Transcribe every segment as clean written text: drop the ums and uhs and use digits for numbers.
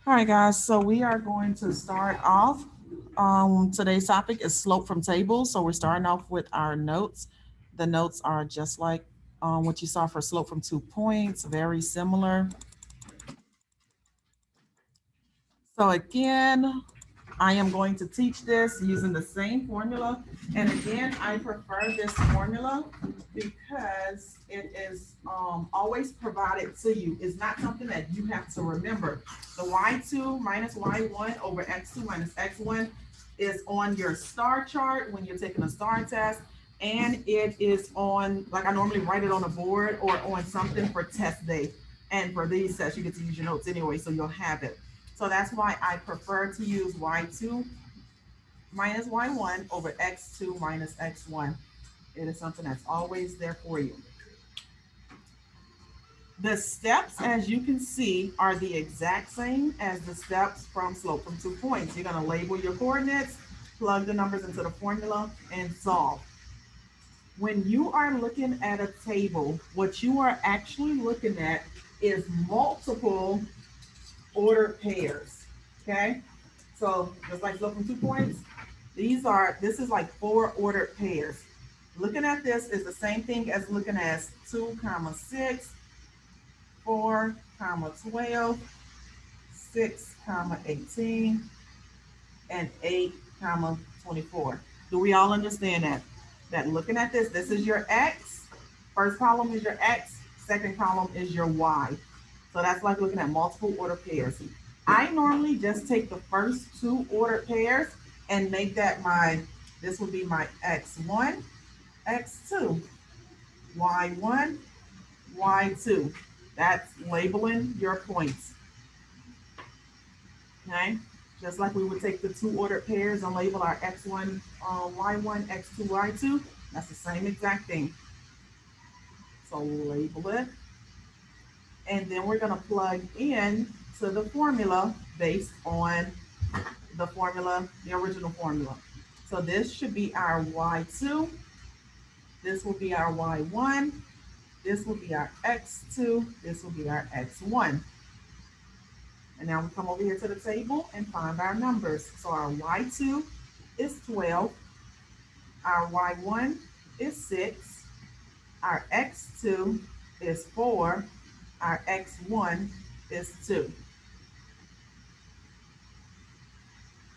All right, guys, so we are going to start off. Today's topic is slope from tables. So we're starting off with our notes. The notes are just like what you saw for slope from 2 points, very similar. So again, I am going to teach this using the same formula. And again, I prefer this formula because it is always provided to you. It's not something that you have to remember. The y2 minus y1 over x2 minus x1 is on your star chart when you're taking a star test. And it is on, like I normally write it on a board or on something for test day. And for these tests, you get to use your notes anyway, so you'll have it. So that's why I prefer to use y2 minus y1 over x2 minus x1. It is something that's always there for you. The steps, as you can see, are the exact same as the steps from slope from 2 points. You're going to label your coordinates, plug the numbers into the formula, and solve. When you are looking at a table, what you are actually looking at is multiple ordered pairs. Okay? So just like slope from 2 points, this is like four ordered pairs. Looking at this is the same thing as looking at 2 comma 6, 4 comma 12, 6 comma 18, and 8 comma 24. Do we all understand that? That looking at this is your X. First column is your X, second column is your Y. So that's like looking at multiple order pairs. I normally just take the first two ordered pairs and make that this would be my X1, X2, Y1, Y2. That's labeling your points. Okay? Just like we would take the two ordered pairs and label our X1, Y1, X2, Y2. That's the same exact thing. So label it. And then we're going to plug in to the formula based on the formula, the original formula. So this should be our Y2. This will be our Y1. This will be our X2. This will be our X1. And now we come over here to the table and find our numbers. So our Y2 is 12. Our Y1 is 6. Our X2 is 4. Our X1 is 2.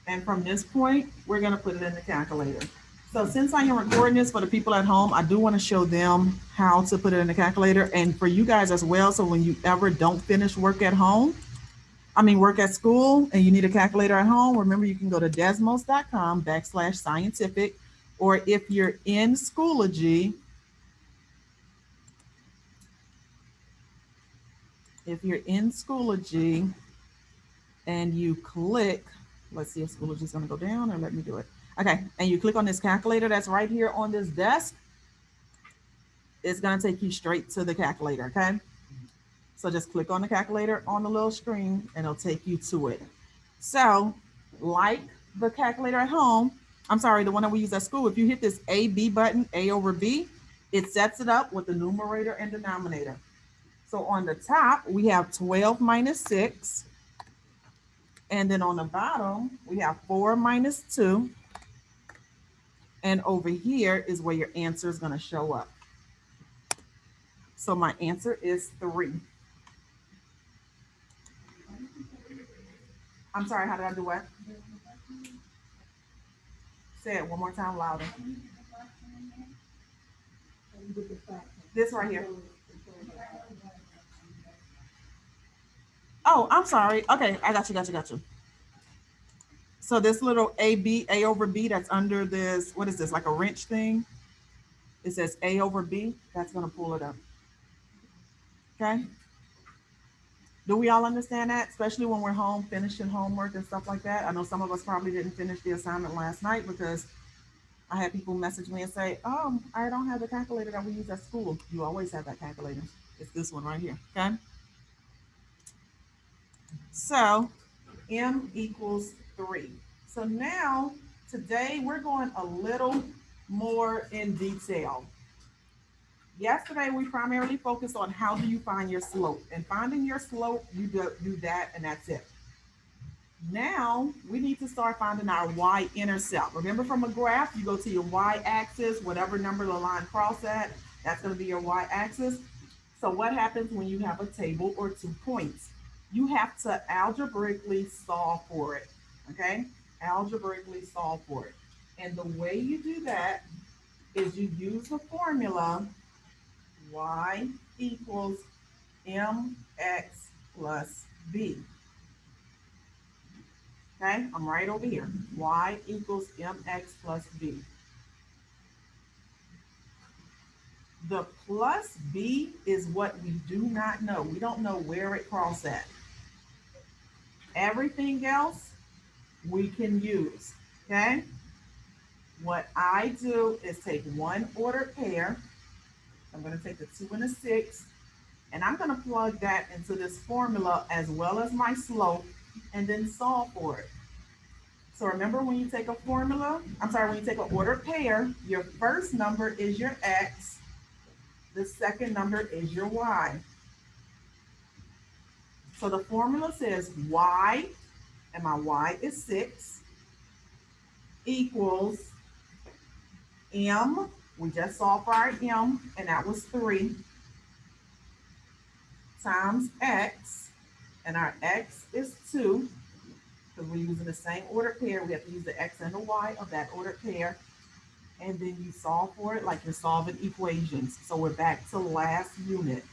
And from this point, we're going to put it in the calculator. So since I am recording this for the people at home, I do want to show them how to put it in the calculator, and for you guys as well. So when you ever don't finish work at work at school, and you need a calculator at home, remember you can go to desmos.com/scientific, or if you're in Schoology, and you click, let's see if Schoology is going to go down, or let me do it. Okay, and you click on this calculator that's right here on this desk, it's going to take you straight to the calculator, okay? So just click on the calculator on the little screen and it'll take you to it. So like the calculator at home, I'm sorry, the one that we use at school, if you hit this A-B button, A over B, it sets it up with the numerator and denominator. So on the top, we have 12 minus 6. And then on the bottom, we have 4 minus 2. And over here is where your answer is going to show up. So my answer is 3. I'm sorry, how did I do what? Say it one more time louder. This right here. Oh, I'm sorry. Okay, I got you. So this little A over B that's under this, what is this, like a wrench thing? It says A over B. That's going to pull it up. Okay? Do we all understand that? Especially when we're home finishing homework and stuff like that. I know some of us probably didn't finish the assignment last night because I had people message me and say, oh, I don't have the calculator that we use at school. You always have that calculator. It's this one right here. Okay? So M equals 3. So now, today we're going a little more in detail. Yesterday, we primarily focused on how do you find your slope. And finding your slope, you do that and that's it. Now we need to start finding our y-intercept. Remember, from a graph, you go to your y-axis, whatever number the line cross at, that's going to be your y-axis. So what happens when you have a table or 2 points? You have to algebraically solve for it, okay? Algebraically solve for it. And the way you do that is you use the formula y equals mx plus b. Okay, I'm right over here. Y equals mx plus b. The plus b is what we do not know. We don't know where it crossed at. Everything else we can use. Okay, what I do is take one ordered pair. I'm going to take the 2 and a 6, and I'm going to plug that into this formula as well as my slope, and then solve for it. So remember, when you take a formula, when you take an ordered pair, your first number is your x, the second number is your y. So the formula says y, and my y is 6, equals m, we just solved for our m, and that was 3, times x, and our x is 2, because we're using the same ordered pair, we have to use the x and the y of that ordered pair. And then you solve for it like you're solving equations. So we're back to last unit.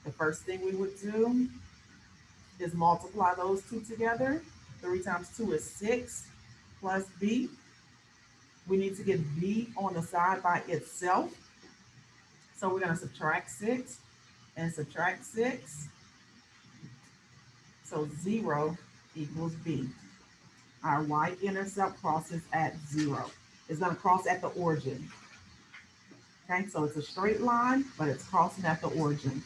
The first thing we would do is multiply those two together. 3 times 2 is 6 plus b. We need to get b on the side by itself. So we're going to subtract 6 and subtract 6. So 0 equals b. Our y-intercept crosses at 0. It's going to cross at the origin. Okay, so it's a straight line, but it's crossing at the origin.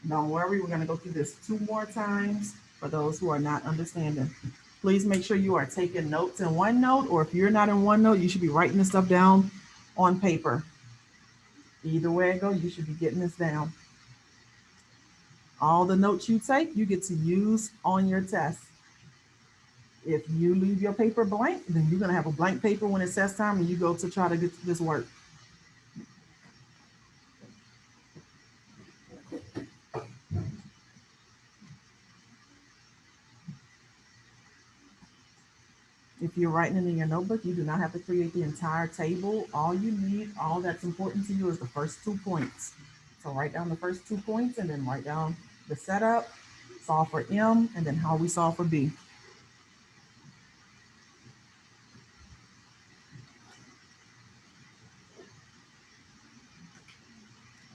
Don't worry, we're going to go through this 2 more times for those who are not understanding. Please make sure you are taking notes in OneNote, or if you're not in OneNote, you should be writing this stuff down on paper. Either way it goes, you should be getting this down. All the notes you take, you get to use on your test. If you leave your paper blank, then you're going to have a blank paper when it's test time and you go to try to get this work. If you're writing it in your notebook, you do not have to create the entire table. All you need, all that's important to you is the first 2 points. So write down the first 2 points and then write down the setup, solve for M, and then how we solve for B.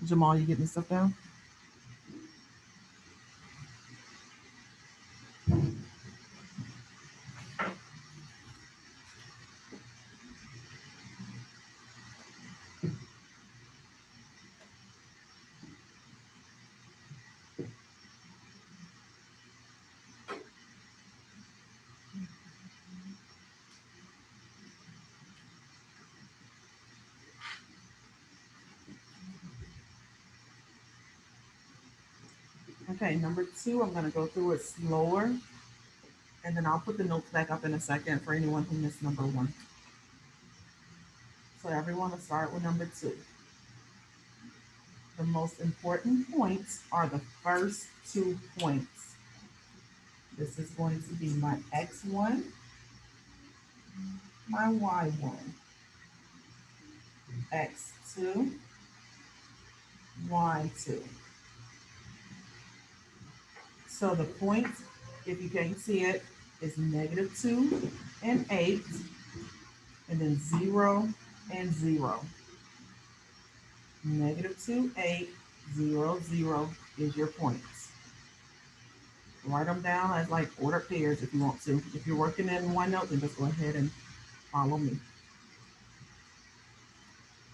Jamal, you getting this stuff down? Okay, number 2, I'm going to go through it slower, and then I'll put the notes back up in a second for anyone who missed number 1. So everyone will start with number 2. The most important points are the first 2 points. This is going to be my x1, my y1, x2, y2. So the point, if you can't see it, is -2 and 8, and then 0 and 0. -2, 8, 0, 0 is your points. Write them down as like ordered pairs if you want to. If you're working in OneNote, then just go ahead and follow me.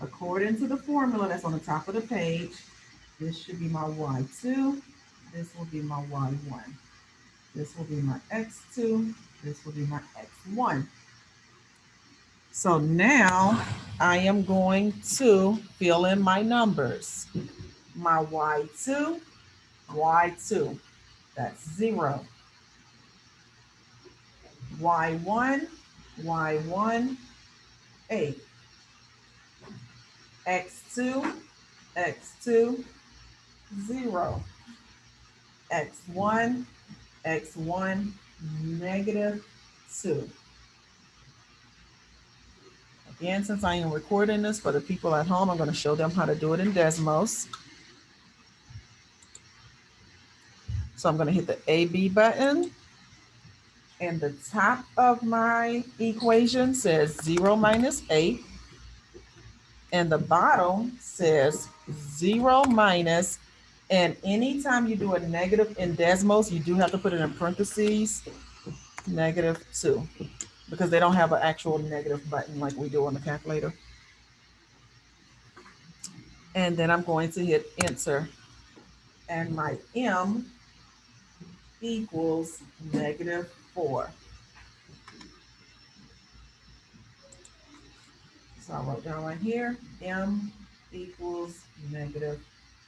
According to the formula that's on the top of the page, this should be my y2, this will be my y1. This will be my x2, this will be my x1. So now I am going to fill in my numbers. My y2, that's 0. y1, y1, 8, x2, x2, 0, x1, x1, negative 2. Again, since I am recording this for the people at home, I'm going to show them how to do it in Desmos. So I'm going to hit the AB button, and the top of my equation says 0 minus 8, and the bottom says 0 minus, and anytime you do a negative in Desmos, you do have to put it in parentheses, negative 2, because they don't have an actual negative button like we do on the calculator. And then I'm going to hit enter, and my M equals negative 4. So I wrote down right here, M equals negative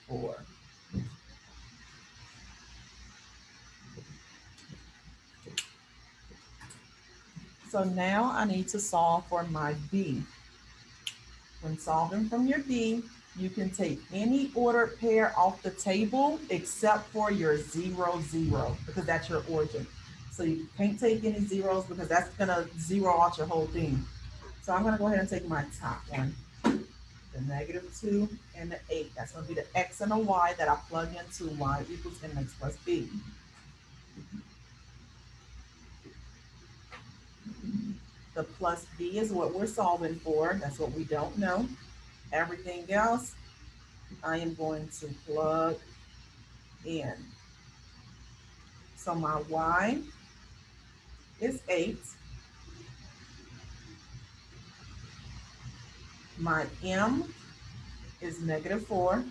4. So now I need to solve for my B. When solving from your B, you can take any ordered pair off the table except for your 0, 0, because that's your origin. So you can't take any zeros because that's gonna zero out your whole thing. So I'm gonna go ahead and take my top one, the negative 2 and the 8. That's gonna be the X and the Y that I plug into Y equals MX plus B. The plus B is what we're solving for. That's what we don't know. Everything else, I am going to plug in. So my Y is 8. My M is negative 4.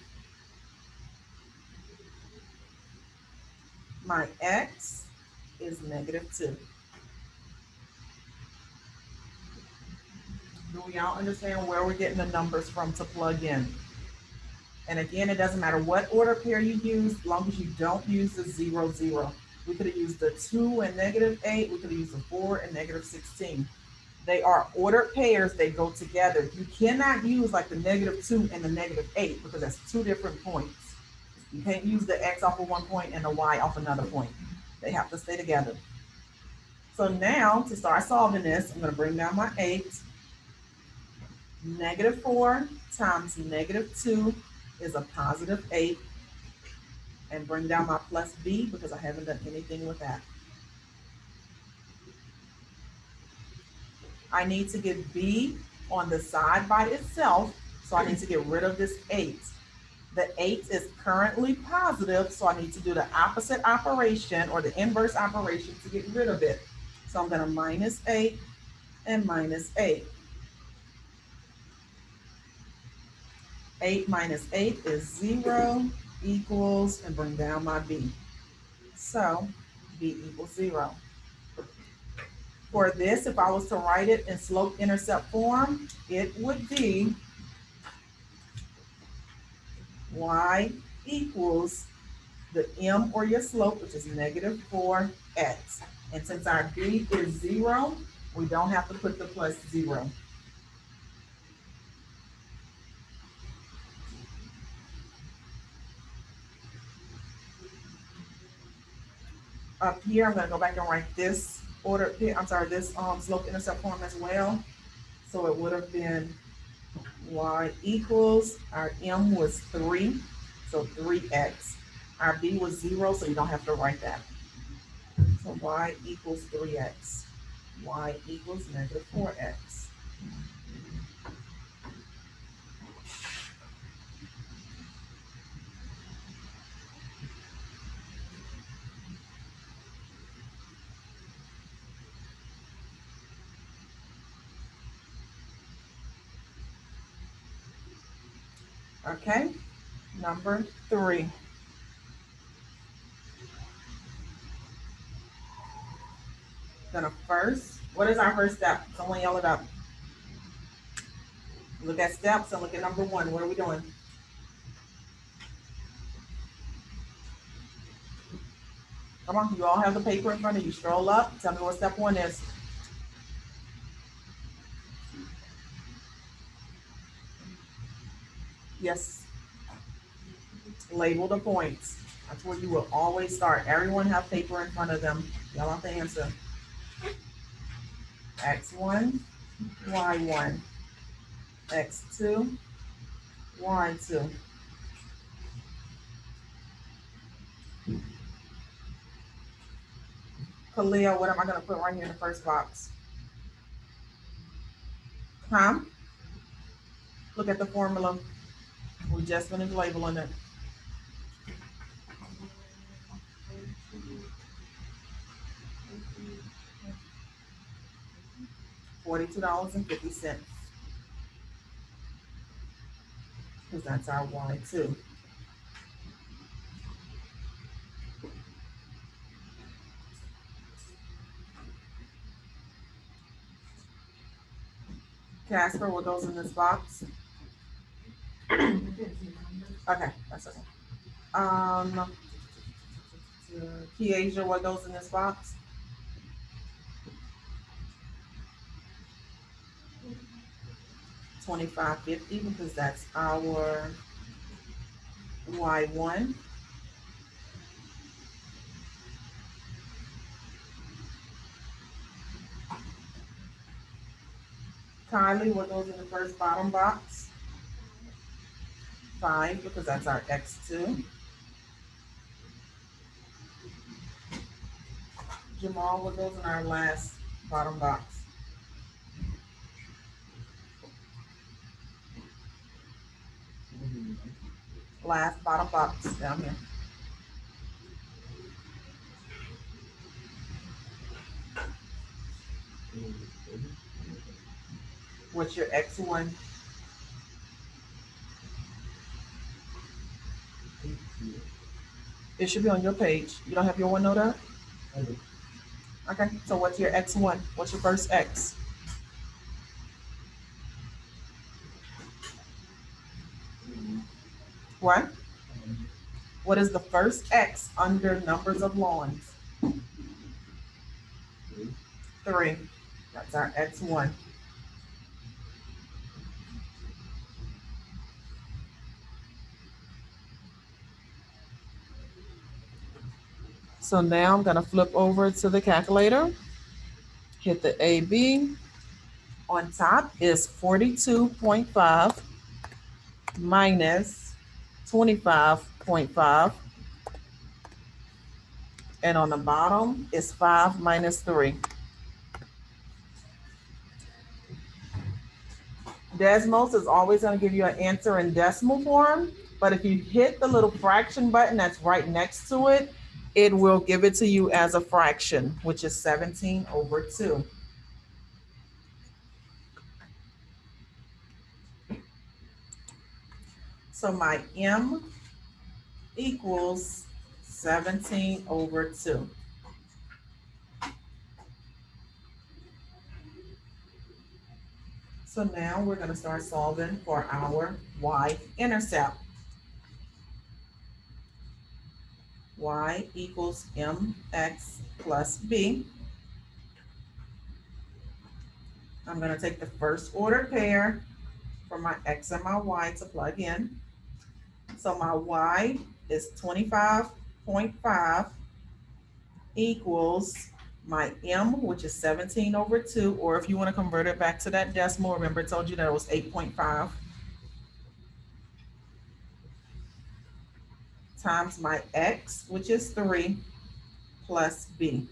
My X is negative 2. Do y'all understand where we're getting the numbers from to plug in? And again, it doesn't matter what order pair you use, as long as you don't use the 0, 0. We could have used the 2 and negative 8. We could have used the 4 and negative 16. They are ordered pairs. They go together. You cannot use like the negative 2 and the negative 8 because that's two different points. You can't use the X off of one point and the Y off another point. They have to stay together. So now to start solving this, I'm going to bring down my 8. Negative 4 times negative 2 is a positive 8. And bring down my plus B because I haven't done anything with that. I need to get B on the side by itself, so I need to get rid of this 8. The 8 is currently positive, so I need to do the opposite operation or the inverse operation to get rid of it. So I'm going to minus 8 and minus 8. 8 minus 8 is 0 equals, and bring down my B. So B equals 0. For this, if I was to write it in slope-intercept form, it would be Y equals the M or your slope, which is negative 4x. And since our B is 0, we don't have to put the plus 0. Up here, I'm going to go back and write this order, this slope-intercept form as well. So it would have been Y equals, our M was 3, so 3x. Our B was 0, so you don't have to write that. So Y equals 3x. Y equals negative 4x. Okay, number 3. Gonna first, what is our first step? Someone yell it up. Look at steps and look at number 1. What are we doing? Come on, you all have the paper in front of you. Stroll up. Tell me what step one is. Yes. Label the points. That's where you will always start. Everyone have paper in front of them. Y'all have to answer. X1, Y1, X2, Y2. Kalia, what am I going to put right here in the first box? Huh? Look at the formula. We just finished labeling it. $42.50. Because that's our Y2. Casper, what goes in this box? Okay, that's okay. Kiesha, what goes in this box? $25.50 because that's our Y1. Kylie, what goes in the first bottom box? 5 because that's our X2. Jamal, what goes in our last bottom box? Last bottom box down here. What's your X1? It should be on your page. You don't have your OneNote up? Okay, so what's your X1? What's your first X? What? What is the first X under numbers of lawns? 3. That's our X1. So now I'm going to flip over to the calculator, hit the AB. On top is 42.5 minus 25.5. And on the bottom is 5 minus 3. Desmos is always going to give you an answer in decimal form, but if you hit the little fraction button that's right next to it, it will give it to you as a fraction, which is 17/2. So my M equals 17/2. So now we're going to start solving for our y-intercept. Y equals mx plus b. I'm going to take the first order pair for my x and my y to plug in. So my y is 25.5 equals my m, which is 17/2, or if you want to convert it back to that decimal, remember I told you that it was 8.5, times my x, which is 3, plus b.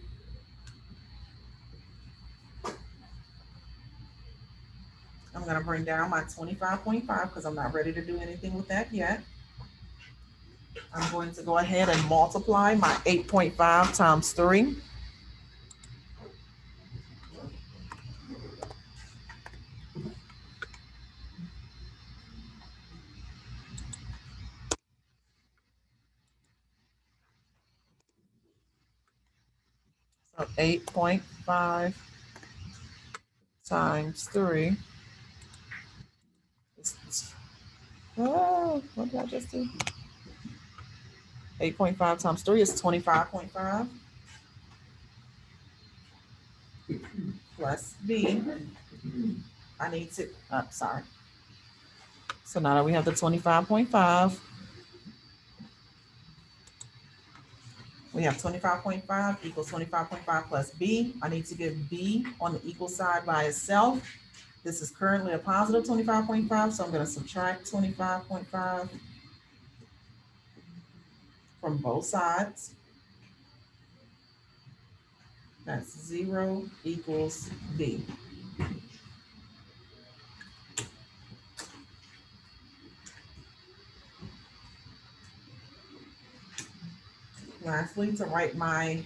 I'm going to bring down my 25.5 because I'm not ready to do anything with that yet. I'm going to go ahead and multiply my 8.5 times 3. So 8.5 times 3. What did I just do? 8.5 times 3 is 25.5. plus B. I need to, sorry. So now that we have the 25.5, we have 25.5 equals 25.5 plus B. I need to get B on the equal side by itself. This is currently a positive 25.5, so I'm going to subtract 25.5 from both sides. That's 0 equals B. Lastly, to write my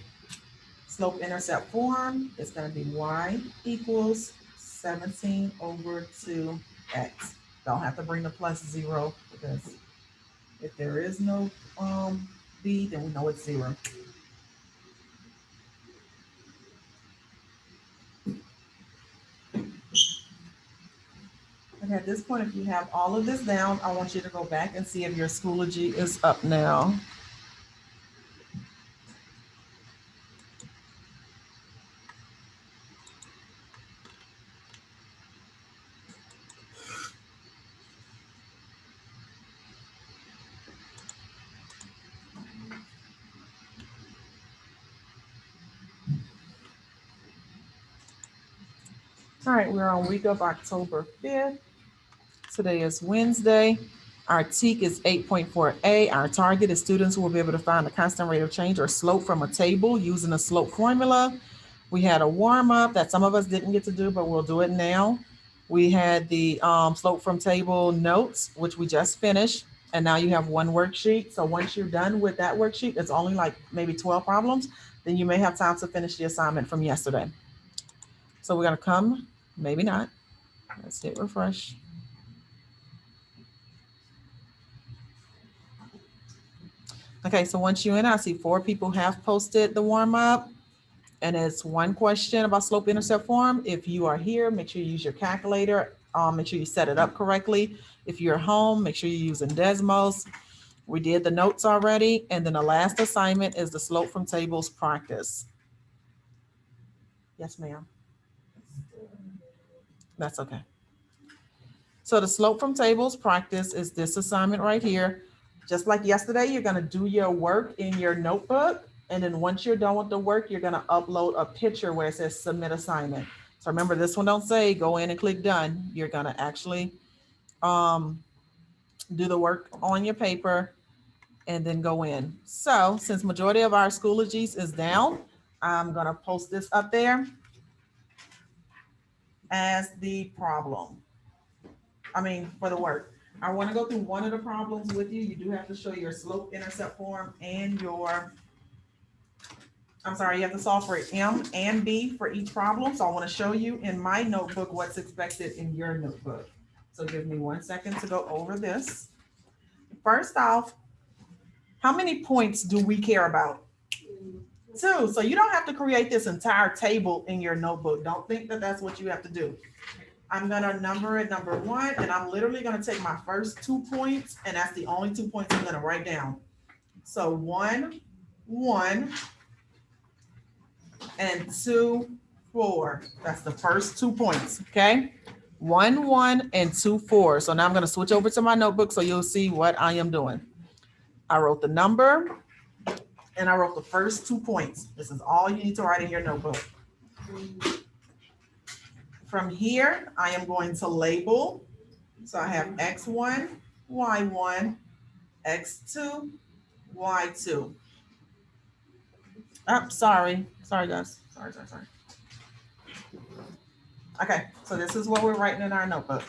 slope-intercept form, it's going to be y equals 17 over 2x. Don't have to bring the plus 0 because if there is no b, then we know it's 0. Okay, at this point, if you have all of this down, I want you to go back and see if your Schoology is up now. All right, we're on week of October 5th. Today is Wednesday. Our TEK is 8.4a. Our target is students who will be able to find the constant rate of change or slope from a table using a slope formula. We had a warm-up that some of us didn't get to do, but we'll do it now. We had the slope from table notes, which we just finished. And now you have one worksheet. So once you're done with that worksheet, it's only like maybe 12 problems. Then you may have time to finish the assignment from yesterday. So we're going to come, maybe not. Let's hit refresh. Okay, so once you're in, I see 4 people have posted the warm-up, and it's one question about slope-intercept form. If you are here, make sure you use your calculator. Make sure you set it up correctly. If you're home, make sure you're using Desmos. We did the notes already, and then the last assignment is the slope from tables practice. Yes, ma'am. That's okay. So the slope from tables practice is this assignment right here. Just like yesterday, you're going to do your work in your notebook. And then once you're done with the work, you're going to upload a picture where it says submit assignment. So remember, this one don't say go in and click done. You're going to actually do the work on your paper and then go in. So since majority of our Schoologies is down, I'm going to post this up there as the problem. For the work. I want to go through one of the problems with you. You do have to show your slope-intercept form and your, you have to solve for M and B for each problem. So I want to show you in my notebook what's expected in your notebook. So give me 1 second to go over this. First off, how many points do we care about? 2. So you don't have to create this entire table in your notebook. Don't think that that's what you have to do. I'm going to number it number 1, and I'm literally going to take my first 2 points, and that's the only 2 points I'm going to write down. So 1, 1, and 2, 4. That's the first 2 points, okay? 1, 1, and 2, 4. So now I'm going to switch over to my notebook so you'll see what I am doing. I wrote the number, and I wrote the first 2 points. This is all you need to write in your notebook. From here, I am going to label. So I have X1, Y1, X2, Y2. Oh, sorry, guys. Sorry. Okay, so this is what we're writing in our notebook.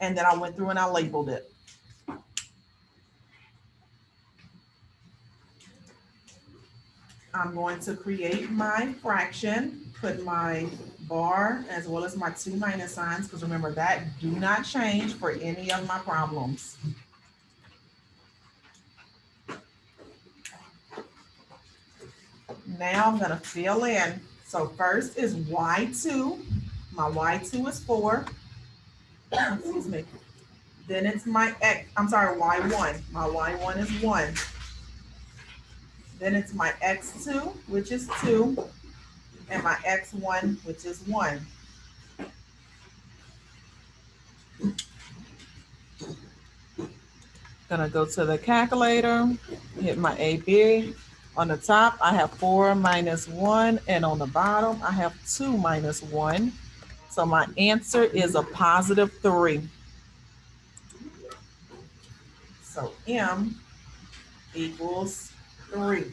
And then I went through and I labeled it. I'm going to create my fraction, put my bar as well as my 2 minus signs, because remember that do not change for any of my problems. Now I'm going to fill in. So first is Y2. My Y2 is 4. Excuse me. Then it's my Y1. My Y1 is 1. Then it's my X2, which is 2. and my x1, which is 1. Gonna go to the calculator, hit my AB. On the top, I have 4 minus 1, and on the bottom, I have 2 minus 1. So my answer is a positive 3. So M equals 3.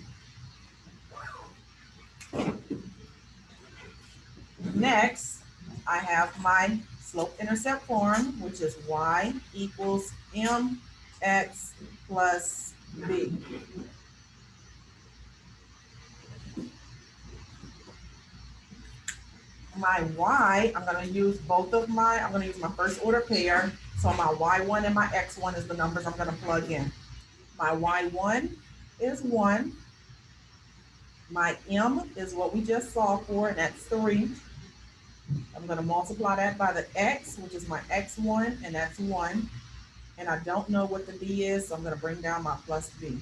Next, I have my slope-intercept form, which is y equals mx plus b. My y, I'm going to use I'm going to use my first order pair. So my y1 and my x1 is the numbers I'm going to plug in. My y1 is 1. My m is what we just saw for, and that's 3. I'm going to multiply that by the x, which is my x1, and that's 1. And I don't know what the b is, so I'm going to bring down my plus b.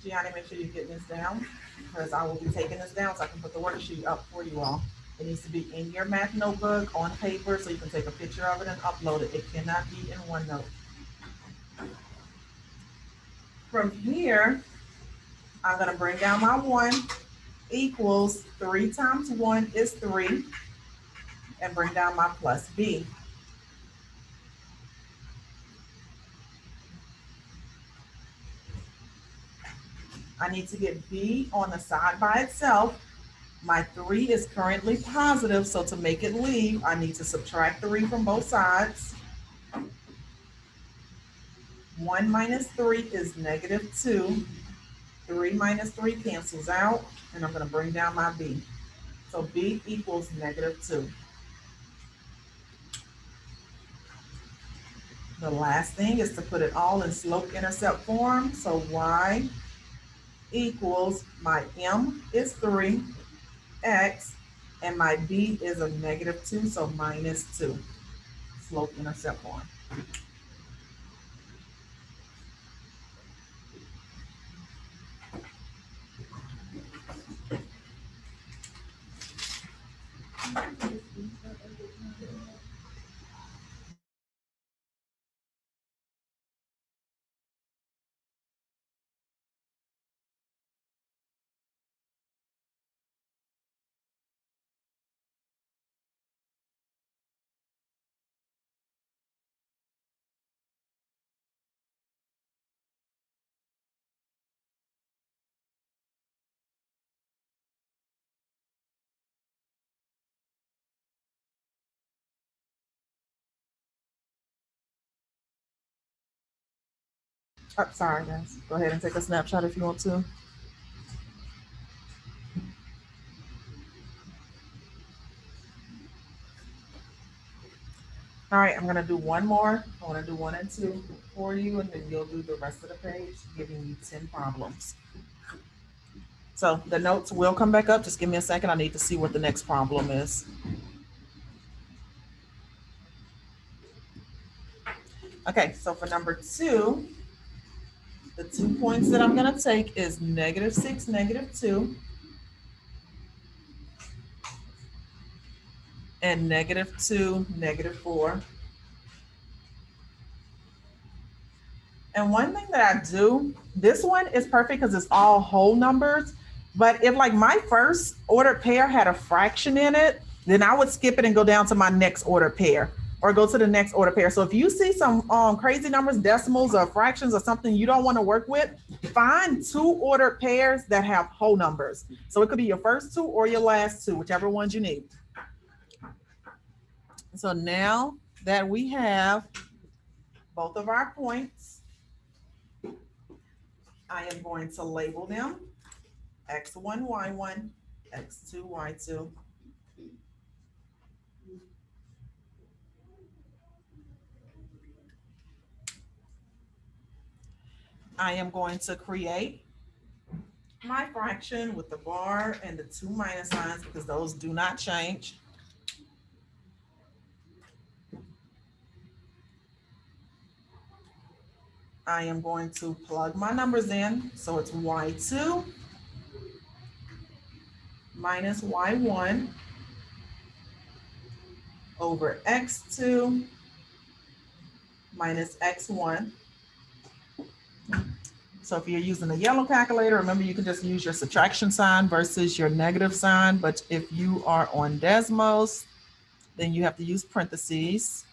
Gianni, make sure you get this down, because I will be taking this down so I can put the worksheet up for you all. It needs to be in your math notebook on paper so you can take a picture of it and upload it. It cannot be in OneNote. From here, I'm going to bring down my 1 equals 3 times 1 is 3, and bring down my plus b. I need to get b on the side by itself. My 3 is currently positive, so to make it leave, I need to subtract 3 from both sides. 1 minus 3 is negative 2. 3 minus 3 cancels out, and I'm going to bring down my b. So b equals negative 2. The last thing is to put it all in slope-intercept form. So y equals, my m is 3, x, and my b is a negative 2, so minus 2. Slope-intercept form. Oh, sorry, guys. Go ahead and take a snapshot if you want to. All right, I'm going to do one more. I want to do 1 and 2 for you, and then you'll do the rest of the page, giving you 10 problems. So the notes will come back up. Just give me a second. I need to see what the next problem is. Okay, so for number 2, the 2 points that I'm going to take is negative 6, negative 2, and negative 2, negative 4. And one thing that I do, this one is perfect because it's all whole numbers. But if like my first ordered pair had a fraction in it, then I would skip it and go down to my next ordered pair or go to the next order pair. So if you see some crazy numbers, decimals or fractions or something you don't want to work with, find 2 ordered pairs that have whole numbers. So it could be your first 2 or your last 2, whichever ones you need. So now that we have both of our points, I am going to label them x1, y1, x2, y2. I am going to create my fraction with the bar and the 2 minus signs because those do not change. I am going to plug my numbers in. So it's y2 minus y1 over x2 minus x1. So if you're using a yellow calculator, remember you can just use your subtraction sign versus your negative sign. But if you are on Desmos, then you have to use parentheses.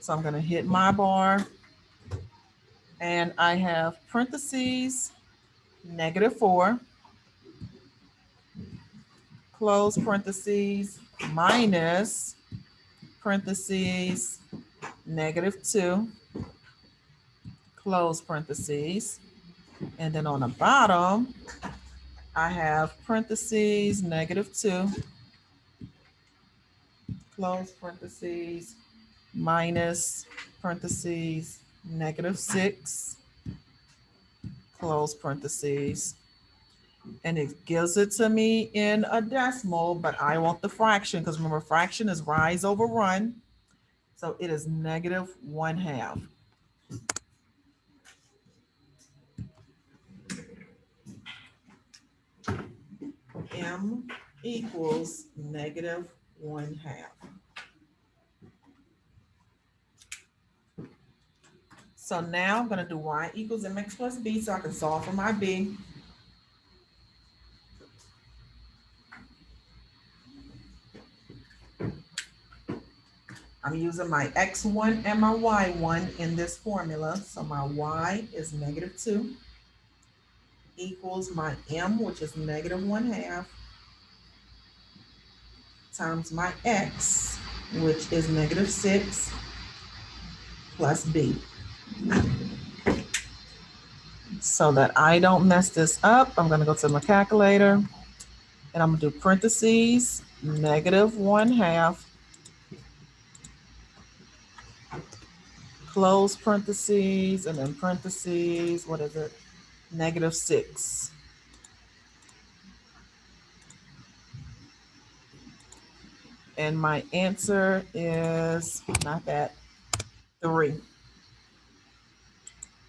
So I'm going to hit my bar, and I have parentheses, -4, close parentheses, minus parentheses, -2, close parentheses. And then on the bottom, I have parentheses, -2, close parentheses, minus parentheses, -6, close parentheses. And it gives it to me in a decimal, but I want the fraction because remember, fraction is rise over run. So it is -1/2. M equals -1/2. So now I'm going to do y equals mx plus b so I can solve for my b. I'm using my x1 and my y1 in this formula. So my y is -2 equals my m, which is -1/2, times my x, which is -6, plus b. So that I don't mess this up, I'm going to go to my calculator, and I'm going to do parentheses, -1/2, close parentheses, and then parentheses, what is it? -6. And my answer is not that, 3,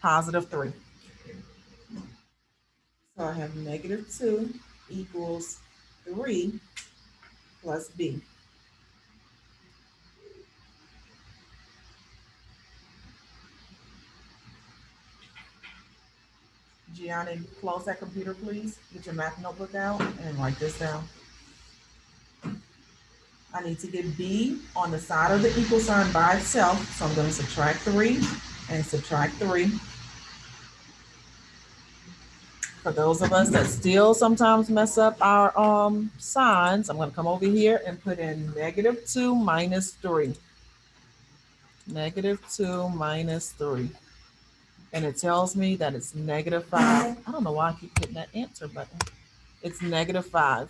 +3. So I have -2 equals 3 plus b. Gianni, close that computer, please. Get your math notebook out and write this down. I need to get b on the side of the equal sign by itself. So I'm going to subtract 3 and subtract 3. For those of us that still sometimes mess up our signs, I'm going to come over here and put in -2 minus 3. -2 minus 3. And it tells me that it's -5. I don't know why I keep hitting that answer button. It's -5.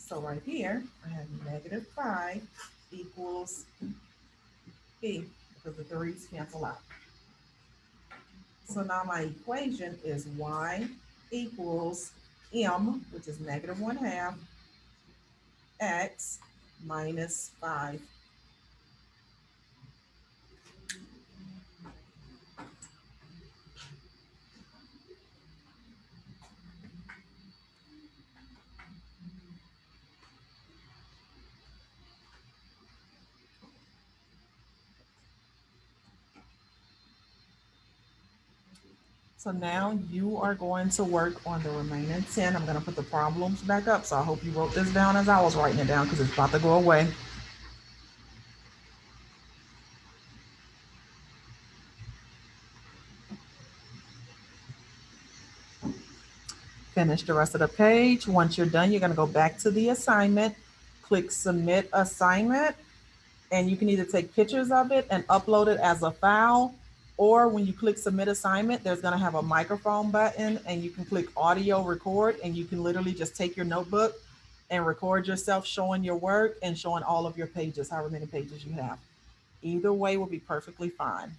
So right here, I have -5 equals b, because the 3's cancel out. So now my equation is y equals m, which is -1/2, x minus 5. So now you are going to work on the remaining 10. I'm going to put the problems back up. So I hope you wrote this down as I was writing it down because it's about to go away. Finish the rest of the page. Once you're done, you're going to go back to the assignment, click submit assignment, and you can either take pictures of it and upload it as a file, or when you click submit assignment, there's going to have a microphone button and you can click audio record, and you can literally just take your notebook and record yourself showing your work and showing all of your pages, however many pages you have. Either way will be perfectly fine.